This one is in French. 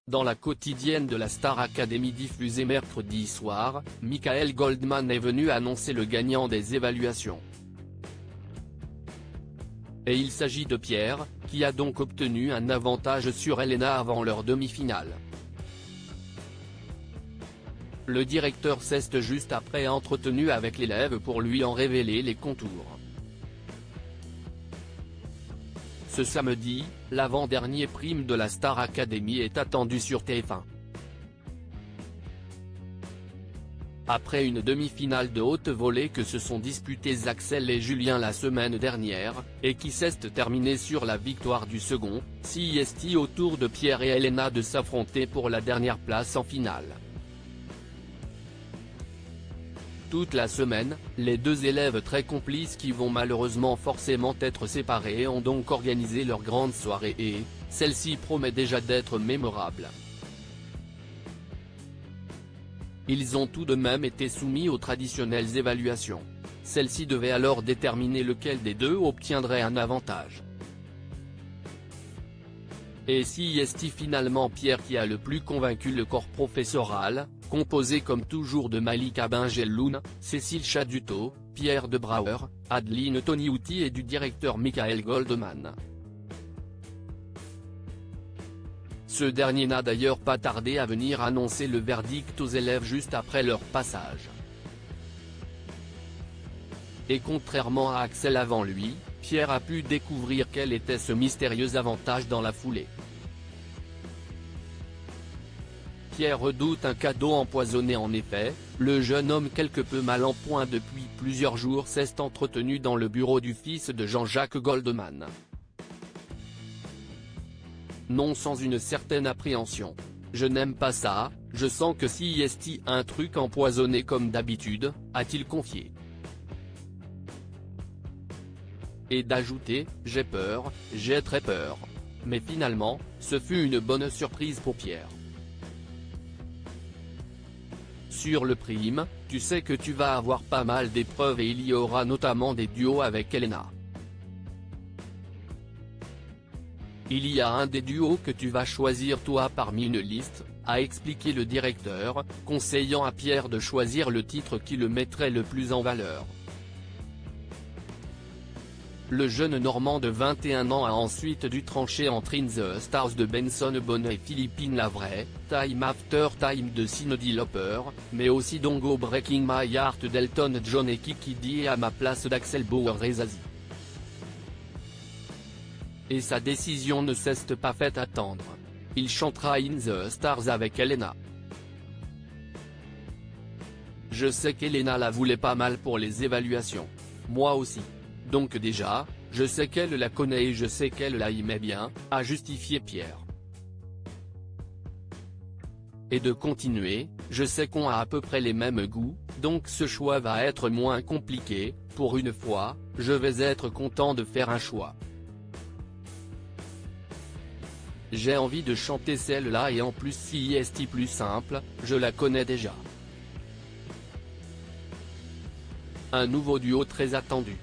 Dans la quotidienne de la Star Academy diffusée mercredi soir, Michael Goldman est venu annoncer le gagnant des évaluations. Et il s'agit de Pierre, qui a donc obtenu un avantage sur Elena avant leur demi-finale. Le directeur s'est juste après entretenu avec l'élève pour lui en révéler les contours. Ce samedi, l'avant-dernier prime de la Star Academy est attendu sur TF1. Après une demi-finale de haute volée que se sont disputés Axel et Julien la semaine dernière, et qui s'est terminée sur la victoire du second, CIST au tour de Pierre et Elena de s'affronter pour la dernière place en finale. Toute la semaine, les deux élèves très complices qui vont malheureusement forcément être séparés ont donc organisé leur grande soirée et, celle-ci promet déjà d'être mémorable. Ils ont tout de même été soumis aux traditionnelles évaluations. Celles-ci devaient alors déterminer lequel des deux obtiendrait un avantage. Et CIST finalement Pierre qui a le plus convaincu le corps professoral, composé comme toujours de Malika Benjelloun, Cécile Chaduto, Pierre de Brouwer, Adeline Toniouti et du directeur Michael Goldman. Ce dernier n'a d'ailleurs pas tardé à venir annoncer le verdict aux élèves juste après leur passage. Et contrairement à Axel avant lui, Pierre a pu découvrir quel était ce mystérieux avantage dans la foulée. Pierre redoute un cadeau empoisonné en effet, le jeune homme quelque peu mal en point depuis plusieurs jours s'est entretenu dans le bureau du fils de Jean-Jacques Goldman. Non sans une certaine appréhension. Je n'aime pas ça, je sens que CIST un truc empoisonné comme d'habitude, a-t-il confié. Et d'ajouter, j'ai peur, j'ai très peur. Mais finalement, ce fut une bonne surprise pour Pierre. Sur le prime, tu sais que tu vas avoir pas mal d'épreuves et il y aura notamment des duos avec Elena. Il y a un des duos que tu vas choisir toi parmi une liste, a expliqué le directeur, conseillant à Pierre de choisir le titre qui le mettrait le plus en valeur. Le jeune Normand de 21 ans a ensuite dû trancher entre In the Stars de Benson Boone et Philippine Lavray, Time After Time de Cyndi Lauper, mais aussi Dongo Breaking My Heart d'Elton John et Kiki Dee à ma place d'Axel Bauer-Rezazi. Et sa décision ne s'est pas fait attendre. Il chantera In the Stars avec Elena. Je sais qu'Elena la voulait pas mal pour les évaluations. Moi aussi. Donc déjà, je sais qu'elle la connaît et je sais qu'elle la aimait bien, a justifié Pierre. Et de continuer, je sais qu'on a à peu près les mêmes goûts, donc ce choix va être moins compliqué, pour une fois, je vais être content de faire un choix. J'ai envie de chanter celle-là et en plus CIST plus simple, je la connais déjà. Un nouveau duo très attendu.